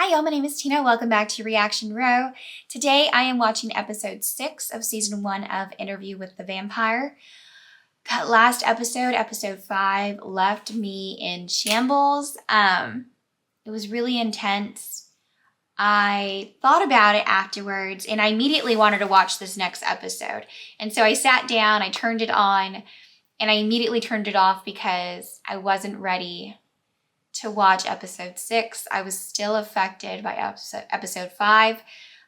Hi y'all, my name is Tina. Welcome back to Reaction Row. Today I am watching episode 6 of season 1 of Interview with the Vampire. That last episode, episode 5, left me in shambles. It was really intense. I thought about it afterwards and I immediately wanted to watch this next episode. And so I sat down, I turned it on, and I immediately turned it off because I wasn't ready to watch episode 6. I was still affected by episode 5.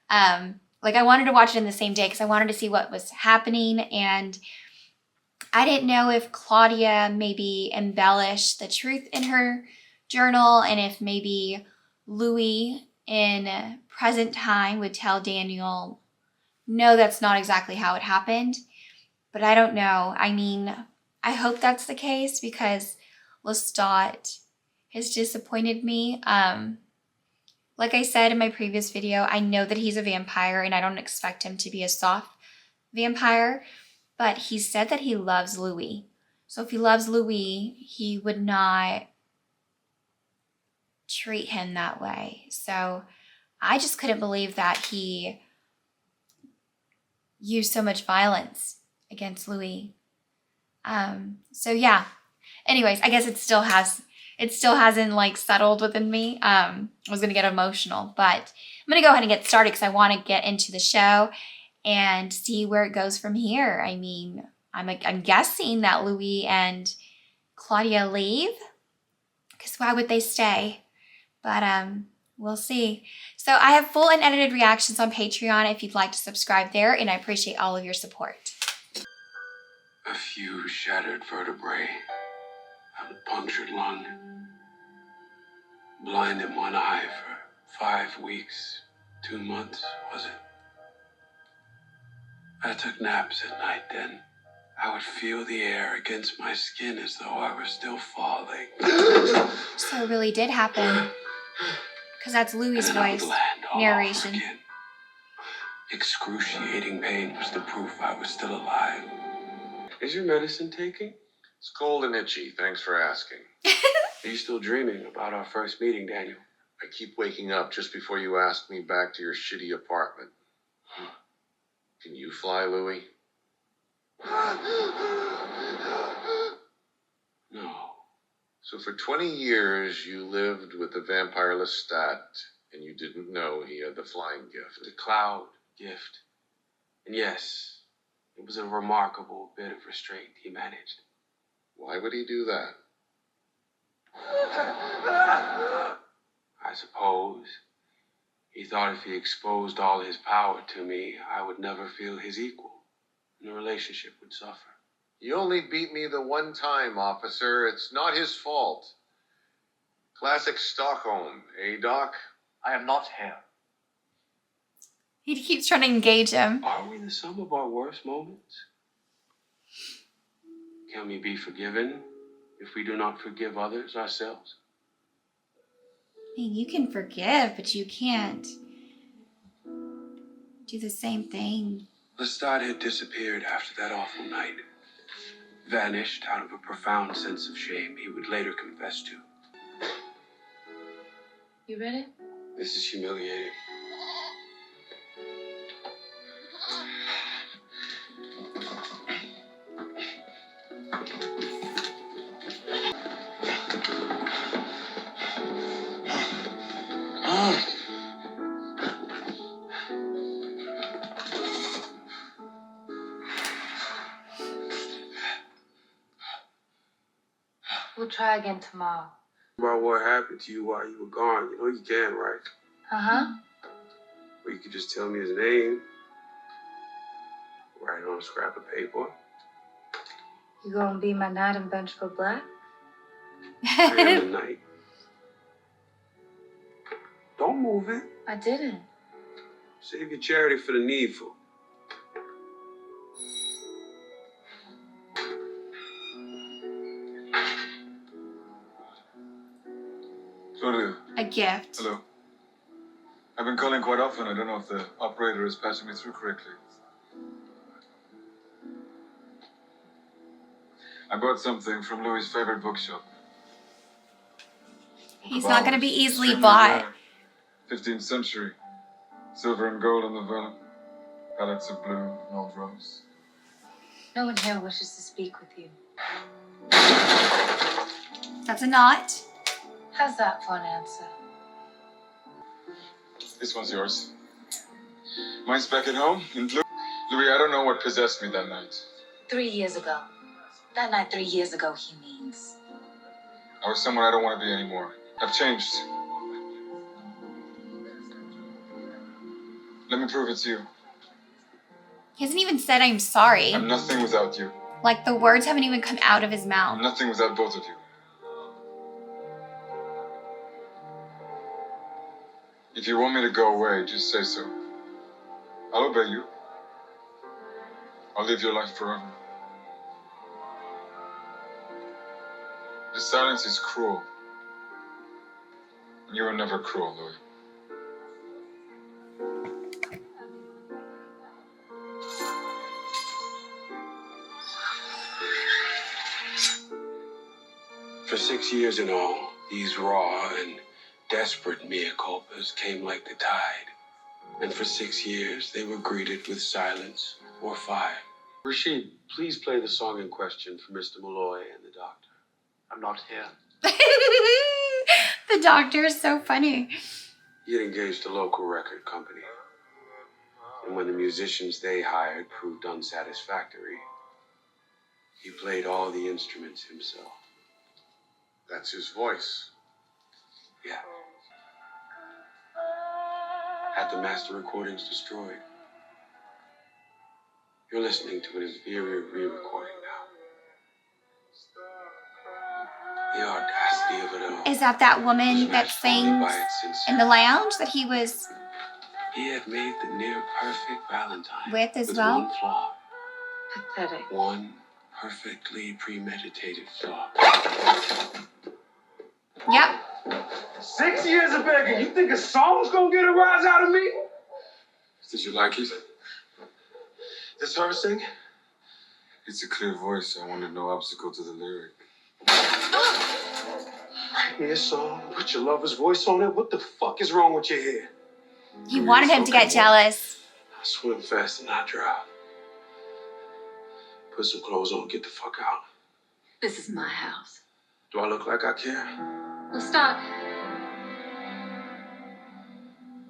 I wanted to watch it in the same day because I wanted to see what was happening, and I didn't know if Claudia maybe embellished the truth in her journal, and if maybe Louis in present time would tell Daniel, no, that's not exactly how it happened. But I don't know. I mean, I hope that's the case because Lestat has disappointed me. Like I said in my previous video, I know that he's a vampire and I don't expect him to be a soft vampire, but he said that he loves Louis. So if he loves Louis, he would not treat him that way. So I just couldn't believe that he used so much violence against Louis. So yeah. Anyways, I guess it still hasn't like settled within me. I was gonna get emotional, but I'm gonna go ahead and get started because I want to get into the show and see where it goes from here. I mean, I'm guessing that Louis and Claudia leave, because why would they stay? But we'll see. So I have full and edited reactions on Patreon if you'd like to subscribe there, and I appreciate all of your support. A few shattered vertebrae, a punctured lung, blind in one eye for 5 weeks, 2 months, was it? I took naps at night then. I would feel the air against my skin as though I were still falling. So it really did happen. Because that's Louis' voice narration. Excruciating pain was the proof I was still alive. Is your medicine taking? It's cold and itchy. Thanks for asking. Are you still dreaming about our first meeting, Daniel? I keep waking up just before you ask me back to your shitty apartment. Can you fly, Louis? No. So for 20 years, you lived with the vampire Lestat, and you didn't know he had the flying gift. The cloud gift. And yes, it was a remarkable bit of restraint he managed. Why would he do that? I suppose he thought if he exposed all his power to me, I would never feel his equal, and the relationship would suffer. He only beat me the one time, officer. It's not his fault. Classic Stockholm, eh, Doc? I am not here. He keeps trying to engage him. Are we the sum of our worst moments? Can we be forgiven if we do not forgive others ourselves? I mean, you can forgive, but you can't do the same thing. Lestat had disappeared after that awful night. Vanished out of a profound sense of shame he would later confess to. You ready? This is humiliating. We'll try again tomorrow. About what happened to you while you were gone. You know you can, right? Uh-huh. Or you could just tell me his name. Write it on a scrap of paper. You gonna be my knight in vengeful black? I am the night. Don't move it. I didn't. Save your charity for the needful. Claudia. A gift. Hello. I've been calling quite often. I don't know if the operator is passing me through correctly. I bought something from Louis' favorite bookshop. He's not going to be easily bought. 15th century. Silver and gold on the vellum. Palettes of blue and old rose. No one here wishes to speak with you. That's a knot. How's that for an answer? This one's yours. Mine's back at home in blue. Louis, I don't know what possessed me that night. 3 years ago. That night 3 years ago, he means. I was someone I don't want to be anymore. I've changed. Let me prove it to you. He hasn't even said I'm sorry. I'm nothing without you. Like the words haven't even come out of his I'm mouth. nothing without both of you. If you want me to go away, just say so. I'll obey you. I'll live your life forever. This silence is cruel. And you were never cruel, Louis. For 6 years in all, these raw and desperate mea culpas came like the tide. And for 6 years, they were greeted with silence or fire. Rashid, please play the song in question for Mr. Malloy and the doctor. I'm not here. The doctor is so funny. He had engaged a local record company. And when the musicians they hired proved unsatisfactory, he played all the instruments himself. That's his voice. Yeah. Had the master recordings destroyed. You're listening to an inferior re-recording now. The audacity of it all. Is that woman was that matched only sings by its sincerity. in the lounge that he was He had made the near perfect Valentine with as with well? one flaw. Pathetic. One perfectly premeditated flaw. Yep. 6 years of begging. You think a song's gonna get a rise out of me? Did you like it? This her sing? It's a clear voice. I wanted no obstacle to the lyric. Write me a song, put your lover's voice on it. What the fuck is wrong with your hair? He wanted him to get jealous. I swim fast and I drown. Put some clothes on, get the fuck out. This is my house. Do I look like I care? We'll start.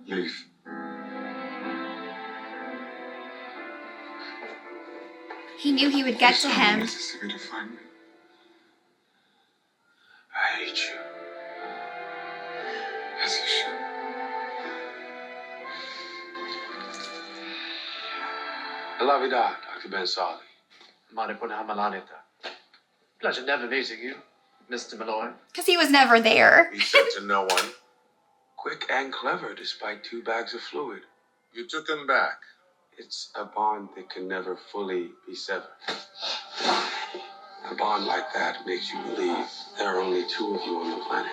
Leave. He knew he would get to It's not him. Mississippi to find me. I hate you. As you should. I love you, Dr. Ben Sali. Maripuna Malanita. Pleasure never meeting you, Mr. Malloy. Because he was never there. He said to no one. Quick and clever despite 2 bags of fluid. You took him back. It's a bond that can never fully be severed. A bond like that makes you believe there are only 2 of you on the planet.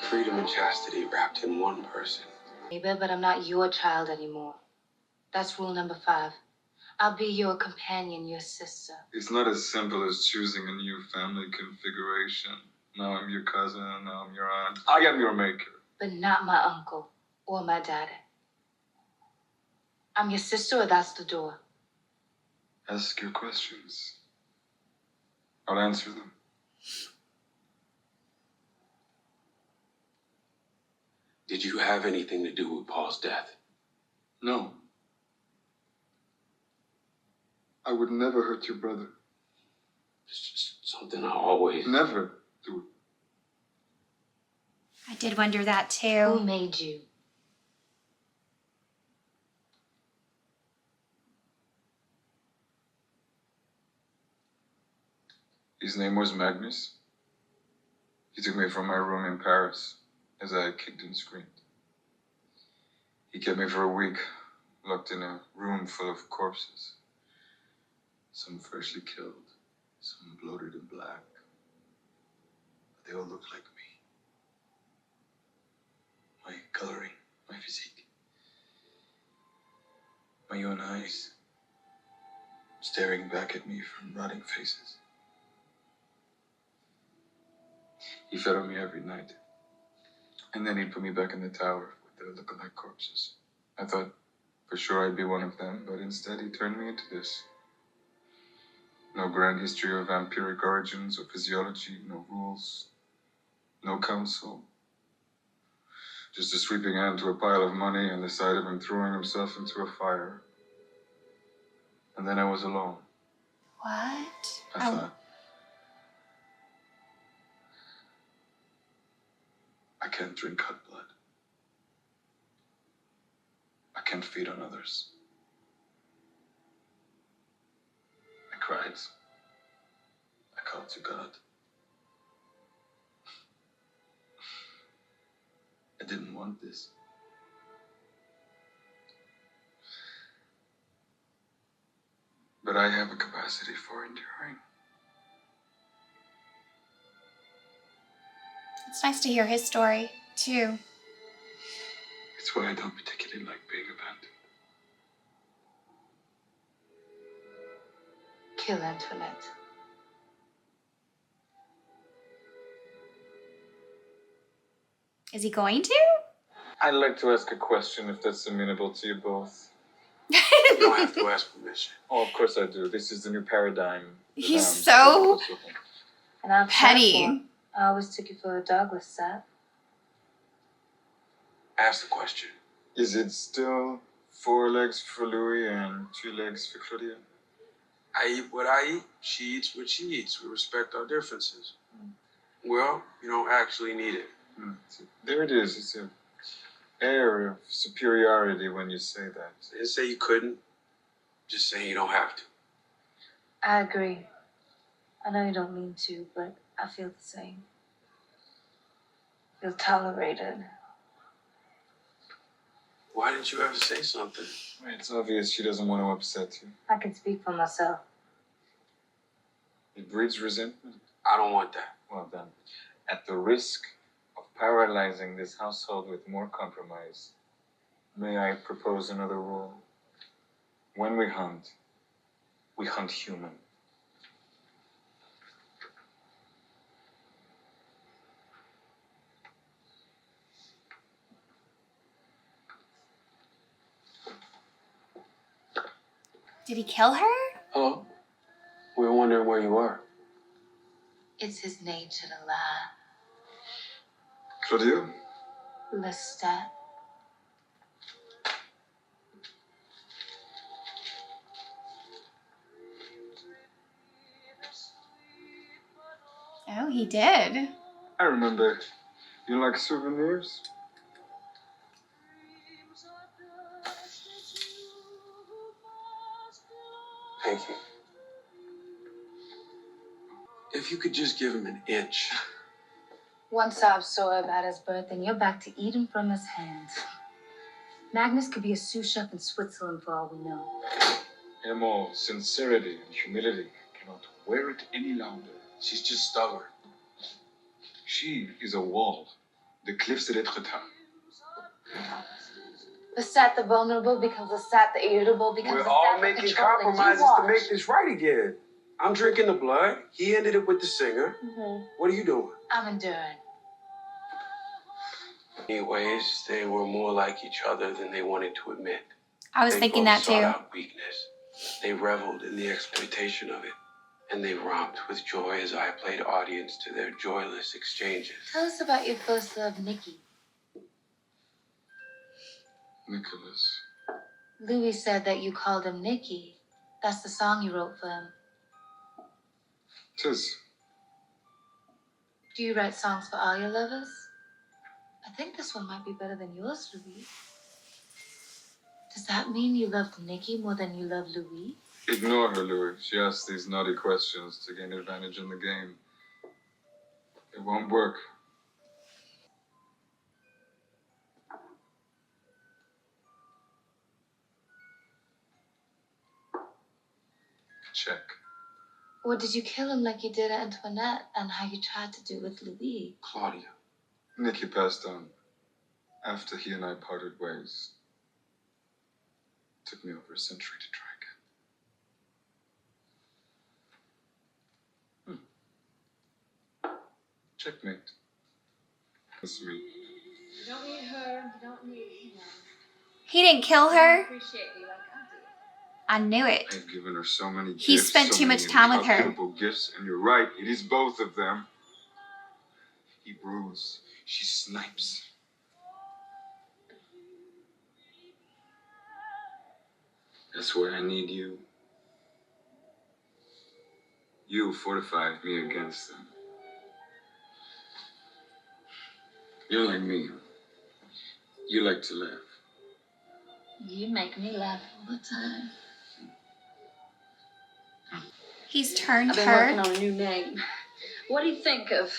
Freedom and chastity wrapped in one person. Maybe, but I'm not your child anymore. That's rule number 5. I'll be your companion, your sister. It's not as simple as choosing a new family configuration. Now I'm your cousin, now I'm your aunt. I am your maker. But not my uncle or my daddy. I'm your sister, or that's the door. Ask your questions. I'll answer them. Did you have anything to do with Paul's death? No. I would never hurt your brother. It's just something I always... Never do it. I did wonder that Who too. made you? His name was Magnus. He took me from my room in Paris as I kicked and screamed. He kept me for a week, locked in a room full of corpses. Some freshly killed, some bloated and black. But they all looked like me. My coloring, my physique. My own eyes, staring back at me from rotting faces. He fed on me every night. And then he'd put me back in the tower with They would look like corpses. I thought for sure I'd be one of them, but instead he turned me into this. No grand history of vampiric origins or physiology, no rules, no counsel. Just a sweeping hand to a pile of money and the sight of him throwing himself into a fire. And then I was alone. What? I thought, I can't drink cut blood. I can't feed on others. I cried. I called to God. I didn't want this. But I have a capacity for enduring. It's nice to hear his story, too. It's why I don't particularly like being abandoned. Kill Antoinette. Is he going to? I'd like to ask a question if that's amenable to you both. You don't have to ask permission. Oh, of course I do. This is the new paradigm. He's so And I'm petty. I always took you for a dog with Sap. Ask the question. Is it still 4 legs for Louis and 2 legs for Claudia? I eat what I eat. She eats what she eats. We respect our differences. Well, you don't actually need it. There it is. It's an air of superiority when you say that. I didn't say you couldn't. Just saying you don't have to. I agree. I know you don't mean to, but I feel the same. Feel tolerated. Why didn't you ever say something? It's obvious she doesn't want to upset you. I can speak for myself. It breeds resentment. I don't want that. Well then, at the risk of paralyzing this household with more compromise, may I propose another rule? When we hunt human. Did he kill her? Hello? We were wondering where you were. It's his nature to lie. Claudia? Lestat. Oh, he did. I remember. You like souvenirs? Thank you. If you could just give him an inch. Once I saw about his birth, and you're back to eating from his hands. Magnus could be a sous chef in Switzerland for all we know. Emo, sincerity and humility cannot wear it any longer. She's just stubborn. She is a wall. The cliffs de l'Etretat. Lestat the vulnerable becomes Lestat the irritable becomes We're Lestat all the making controlling. compromises You to watch. make this right again. I'm drinking the blood. He ended it with the singer. What are you doing? I'm enduring. Anyways, they were more like each other than they wanted to admit. I was They thinking both that sought too. out weakness. They reveled in the exploitation of it. And they romped with joy as I played audience to their joyless exchanges. Tell us about your first love, Nikki. Nicholas. Louis said that you called him Nikki. That's the song you wrote for him. Tis. Do you write songs for all your lovers? I think this one might be better than yours, Louis. Does that mean you loved Nikki more than you love Louis? Ignore her, Louis. She asks these naughty questions to gain advantage in the game. It won't work. Check. Or did you kill him like you did Antoinette and how you tried to do with Louis? Claudia. Nicky passed on after he and I parted ways. Took me over a century to try again. Checkmate. That's me. You don't need her. You don't need He didn't kill her. Appreciate you like I do. I knew it. I've given her so many He gifts. spent so too many much time with her. incalculable gifts, and you're right, it is both of them. He brews, she snipes. That's where I need you. You fortify me against them. You're like me. You like to laugh. You make me laugh all the time. He's turned I've been her. working on a new name. What do you think of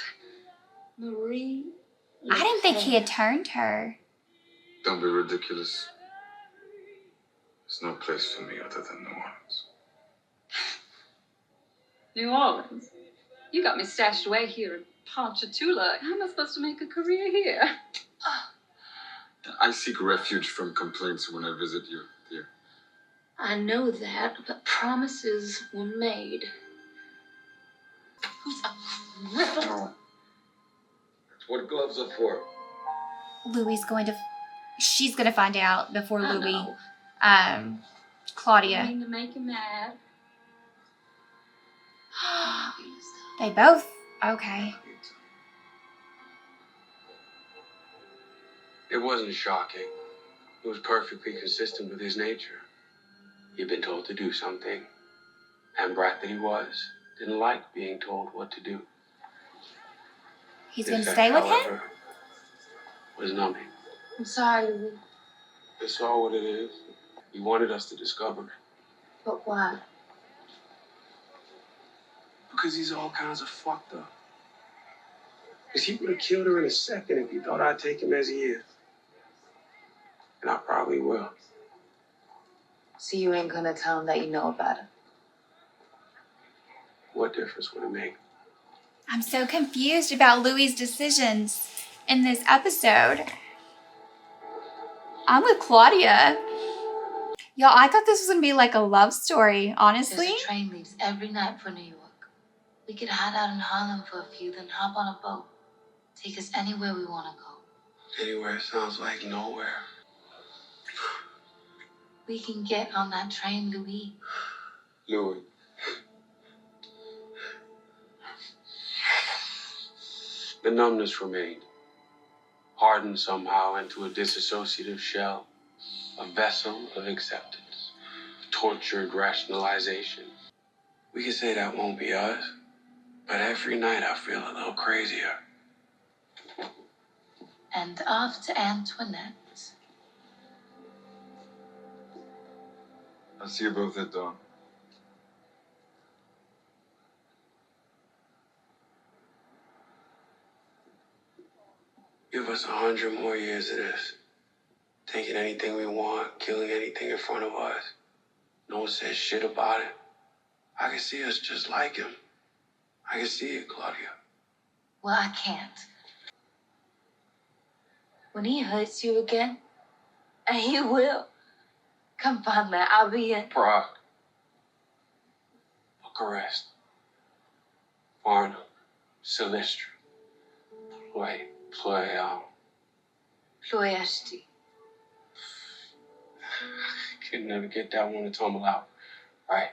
Marie? I didn't think he had turned her. Don't be ridiculous. There's no place for me other than New Orleans. New Orleans? You got me stashed away here in Ponchatoula. How am I supposed to make a career here? I seek refuge from complaints when I visit you, dear. I know that, but promises were made. Who's a cripple? No. That's what gloves are for. She's going to find out before I Louis. know. I Claudia. mean to make him mad. They both. Okay. It wasn't shocking. It was perfectly consistent with his nature. He'd been told to do something, and brat that he was, didn't like being told what to do. He's going to This, stay with him? however, was numbing. I'm sorry, Louis, It's all what it is. He wanted us to discover it. but why? Because he's all kinds of fucked up. Because he would have killed her in a second if he thought I'd take him as he is. And I probably will. So you ain't gonna tell him that you know about it? What difference would it make? I'm so confused about Louis' decisions in this episode. I'm with Claudia. Y'all, I thought this was going to be like a love story, honestly. There's a train leaves every night for New York. We could hide out in Harlem for a few, then hop on a boat. Take us anywhere we want to go. Anywhere sounds like nowhere. We can get on that train, Louis. Louis. The numbness remained, hardened somehow into a disassociative shell, a vessel of acceptance, tortured rationalization. We could say that won't be us, but every night I feel a little crazier. And off to Antoinette. I'll see you both at dawn. Give us 100 more years of this. Taking anything we want, killing anything in front of us. No one says shit about it. I can see us just like him. I can see it, Claudia. Well, I can't. When he hurts you again, and he will, come find me. I'll be in. Prague. Bucharest. Varna. Silistri. Ploiashti. Could never get that one to tumble out. Right.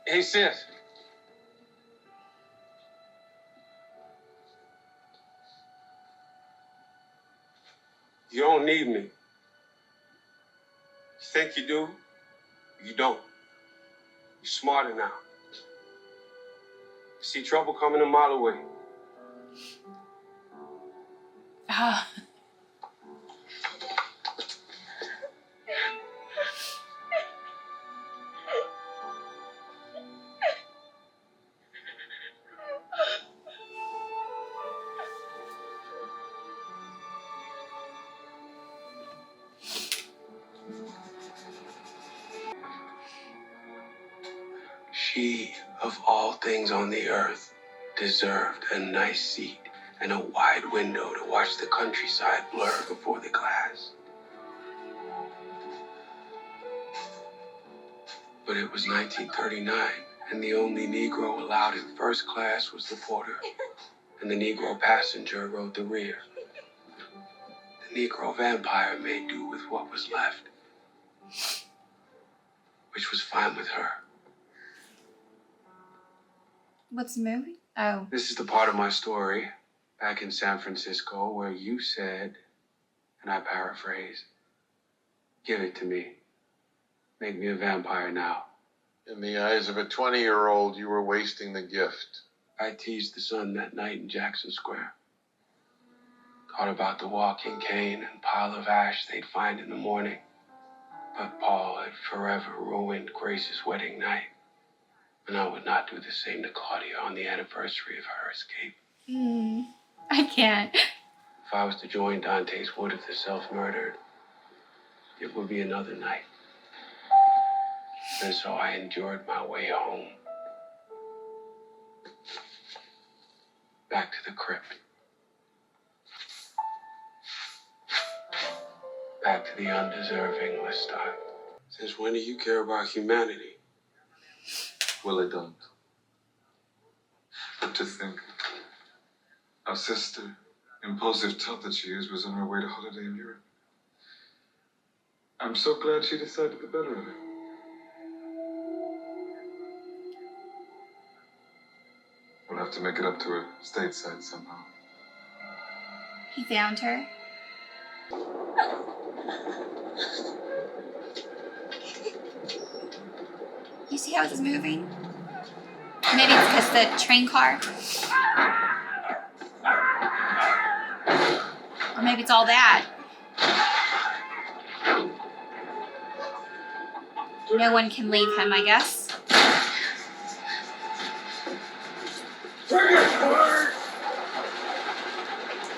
Hey, sis. You don't need me. You think you do? You don't. You're smarter now. You see trouble coming a mile away. Ah. She, of all things on the earth, deserved a nice seat and a wide window to watch the countryside blur before the glass. But it was 1939, and the only Negro allowed in first class was the porter. and the Negro passenger rode the rear. The Negro vampire made do with what was left, which was fine with her. What's the movie? Oh. This is the part of my story back in San Francisco where you said, and I paraphrase, "Give it to me. Make me a vampire now." In the eyes of a 20-year-old, you were wasting the gift. I teased the sun that night in Jackson Square. Thought about the walking cane and pile of ash they'd find in the morning. But Paul had forever ruined Grace's wedding night. And I would not do the same to Claudia on the anniversary of her escape. I can't. If I was to join Dante's wood of the self-murdered, it would be another night. And so I endured my way home. Back to the crypt. Back to the undeserving Lestat. Since when do you care about humanity? Well, I don't. But to think, our sister, impulsive tot that she is, was on her way to holiday in Europe. I'm so glad she decided the better of it. We'll have to make it up to her stateside somehow. He found her. You see how it's moving? Maybe it's because the train car. Or maybe it's all that. No one can leave him, I guess.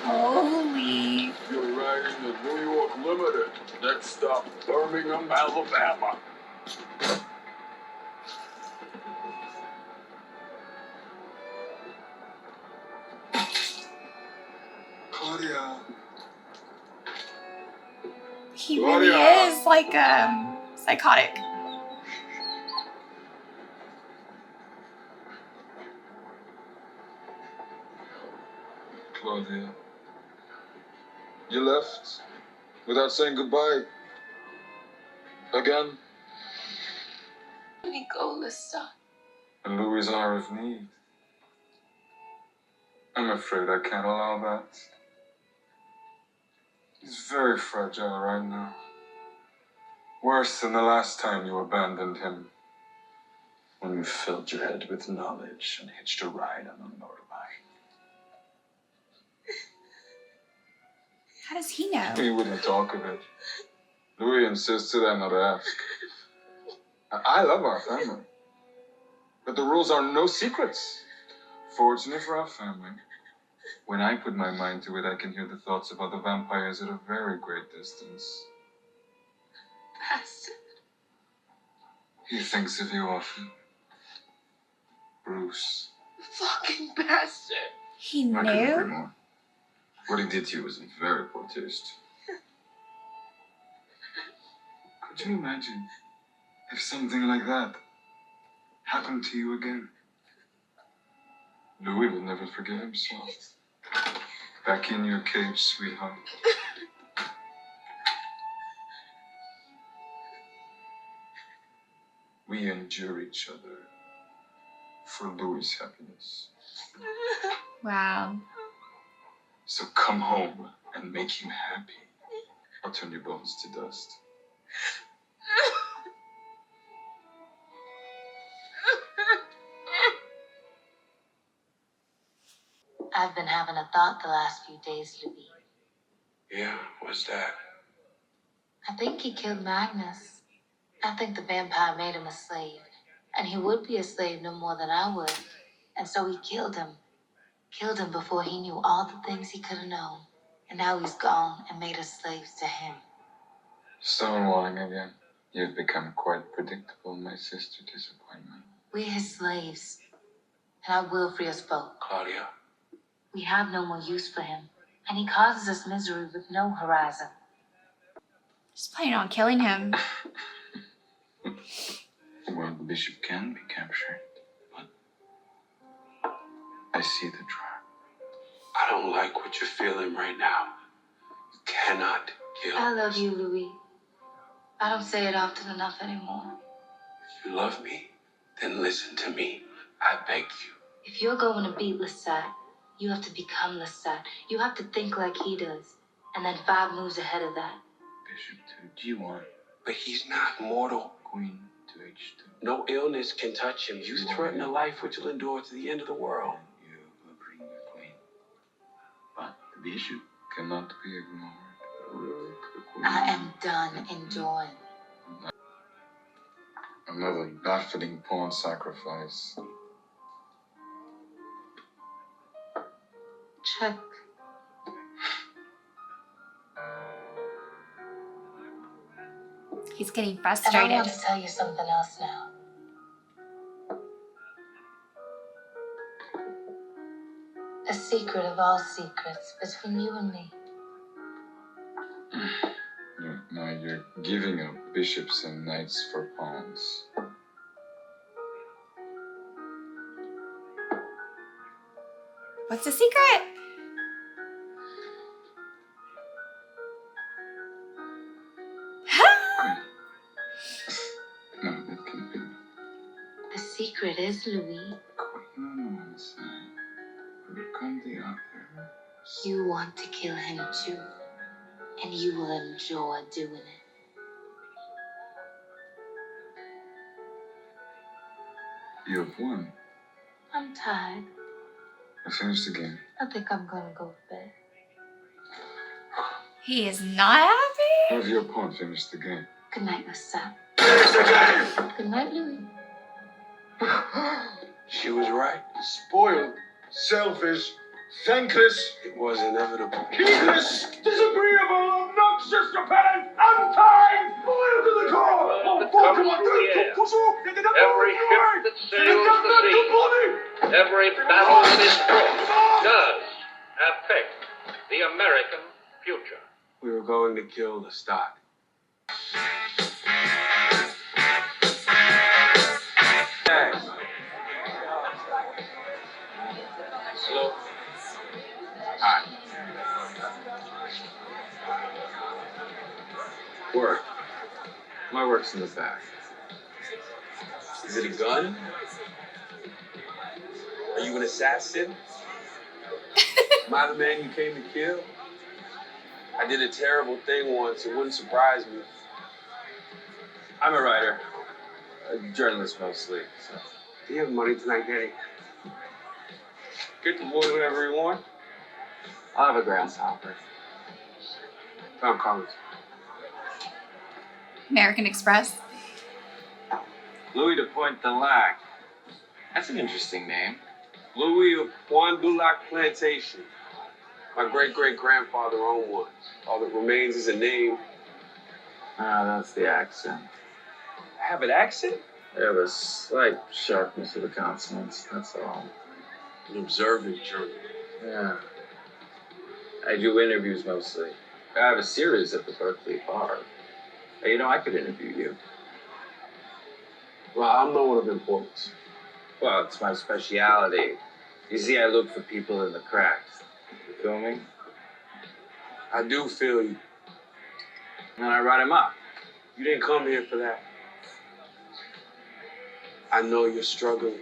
Holy. You're riding the New York Limited. Next stop, Birmingham, Alabama. Claudia. He really is like psychotic. Claudia. You left without saying goodbye. Again. Let me go, Lestat. And Louis' hour of need. I'm afraid I can't allow that. He's very fragile right now. Worse than the last time you abandoned him. When you filled your head with knowledge and hitched a ride on a motorbike. How does he know? He wouldn't talk of it. Louis insisted I not ask. I love our family. But the rules are no secrets. Fortunately for our family, when I put my mind to it, I can hear the thoughts of other vampires at a very great distance. Bastard. He thinks of you often. Bruce. Fucking bastard. He I couldn't agree knew? more. What he did to you was in very poor taste. Could you imagine if something like that happened to you again? Louis would never forgive himself. Back in your cage, sweetheart. We endure each other for Louis' happiness. Wow. So come home and make him happy. I'll turn your bones to dust. I've been having a thought the last few days, Louis. Yeah, what's that? I think he killed Magnus. I think the vampire made him a slave. And he would be a slave no more than I would. And so he killed him. Killed him before he knew all the things he could have known. And now he's gone and made us slaves to him. Stonewalling again. You've become quite predictable, my sister disappointment. We're his slaves. And I will free us both. Claudia. We have no more use for him. And he causes us misery with no horizon. Just planning on killing him. Well, the bishop can be captured, but I see the trap. don't like what you're feeling right now. You cannot kill. I love you, Louis. I don't say it often enough anymore. If you love me, then listen to me. I beg you. If you're going to beat Lestat, you have to become Lestat. You have to think like he does. And then 5 moves ahead of that. Bishop to G1. But he's not mortal. Queen to H2. No illness can touch him. You threaten a life which will endure to the end of the world. You will bring the queen. But the bishop cannot be ignored. I am done enjoying. Another baffling pawn sacrifice. Check. He's getting And I frustrated. want to tell you something else now. A secret of all secrets between you and me. Now you're giving up bishops and knights for pawns. What's the secret? No, that can't be. The secret is, Louis, Queen on one side, Rook on the other. you want to kill him too. And you will enjoy doing it. You have won. I'm tired. I finished the game. I think I'm gonna go to bed. He is not happy? Have your pawn finished the game. Good night, Lestat. Finish the game! Good night, Louis. She was right. Spoiled, selfish, thankless, It was inevitable. heedless, disagreeable, obnoxious, repellent, unkind, loyal to the core. Every ship that sails the sea, every battle that is fought, does affect the American future. We were going to kill the stock. Hey. Hello. Hi. Work. My work's in the back. Is it a gun? Are you an assassin? Am I the man you came to kill? I did a terrible thing once. It wouldn't surprise me. I'm a writer, a journalist mostly. So. Do you have money tonight, Daddy? Get the boy whatever he wants. I'll have a grasshopper. Tom Collins. American Express. Louis de Pointe-de-Lac. That's an interesting name. Louis of Juan Dulac Plantation. My great-great-grandfather owned one. All that remains is a name. Ah, that's the accent. I have an accent? Yeah, the slight sharpness of the consonants, that's all. An observant journalist. Yeah. I do interviews mostly. I have a series at the Berkeley Bar. Hey, I could interview you. Well, I'm no one of importance. Well, it's my speciality. You see, I look for people in the cracks. You feel me? I do feel you. And I write them up. You didn't come here for that. I know you're struggling,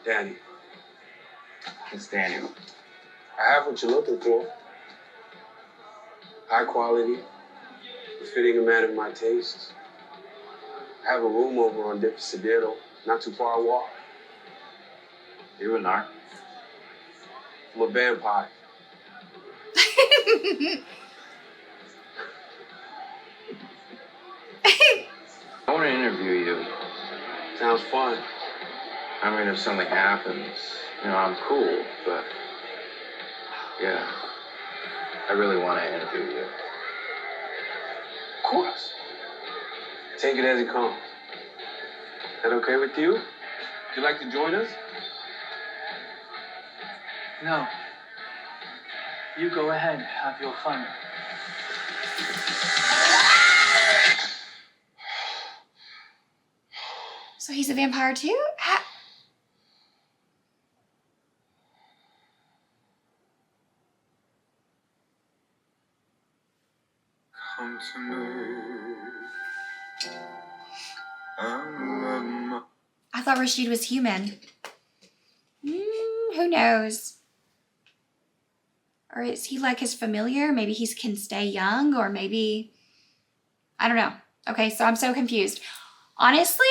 Danny. It's Daniel. I have what you're looking for. High quality, befitting a man of my tastes. I have a room over on Divisadero, not too far a walk. You a narc? I'm a vampire. I want to interview you. Sounds fun. I mean, if something happens, I'm cool, but yeah, I really want to interview you. Of course. Take it as it comes. Is that okay with you? Would you like to join us? No. You go ahead, have your fun. So he's a vampire too? come to me. And let my I thought Rashid was human. Who knows? Or is he like his familiar? Maybe he can stay young, or maybe, I don't know. Okay, so I'm so confused. Honestly,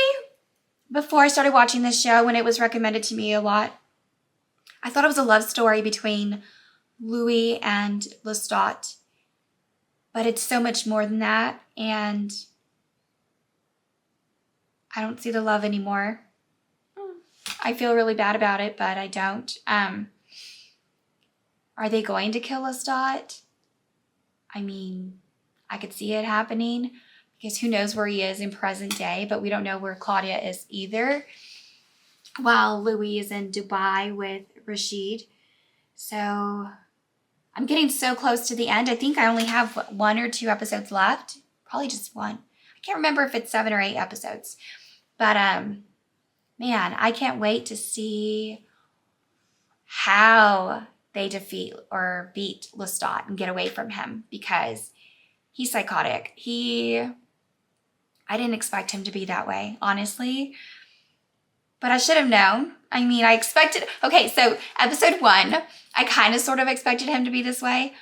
before I started watching this show, when it was recommended to me a lot, I thought it was a love story between Louis and Lestat. But it's so much more than that, and I don't see the love anymore. I feel really bad about it, but I don't. Are they going to kill Lestat? I mean, I could see it happening, because who knows where he is in present day, but we don't know where Claudia is either, while Louis is in Dubai with Rashid. So I'm getting so close to the end. I think I only have 1 or 2 episodes left. Probably just 1. I can't remember if it's 7 or 8 episodes. But man, I can't wait to see how they defeat or beat Lestat and get away from him, because he's psychotic. I didn't expect him to be that way, honestly. But I should have known. I mean, I expected... Okay, so episode 1, I kind of sort of expected him to be this way.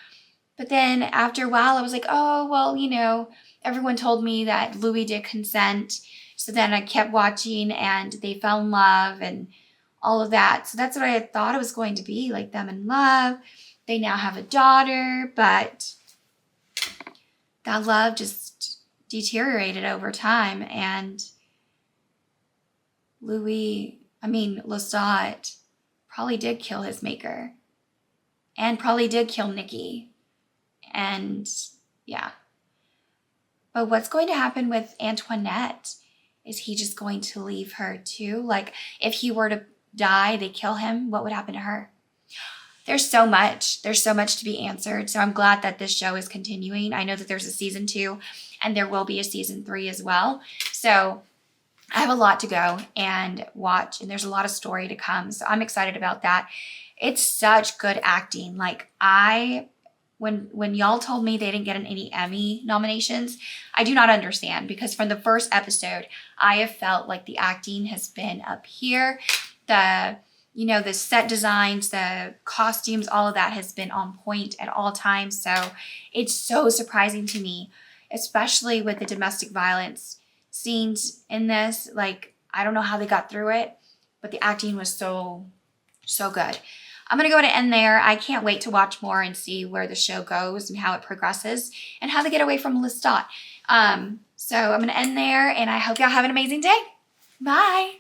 But then after a while, I was like, oh, well, you know, everyone told me that Louis did consent. So then I kept watching, and they fell in love and all of that. So that's what I thought it was going to be, like them in love. They now have a daughter, but that love just deteriorated over time. And Lestat probably did kill his maker, and probably did kill Nikki. And yeah. But what's going to happen with Antoinette? Is he just going to leave her too? Like, if he were to die, they kill him, what would happen to her? There's so much to be answered. So I'm glad that this show is continuing. I know that there's a season 2, and there will be a season 3 as well. So I have a lot to go and watch, and there's a lot of story to come. So I'm excited about that. It's such good acting. Like, when y'all told me they didn't get any Emmy nominations, I do not understand, because from the first episode, I have felt like the acting has been up here. The set designs, the costumes, all of that has been on point at all times. So it's so surprising to me, especially with the domestic violence scenes in this. Like, I don't know how they got through it, but the acting was so good. I'm going to go ahead and end there. I can't wait to watch more and see where the show goes and how it progresses and how they get away from Lestat. So I'm going to end there, and I hope y'all have an amazing day. Bye.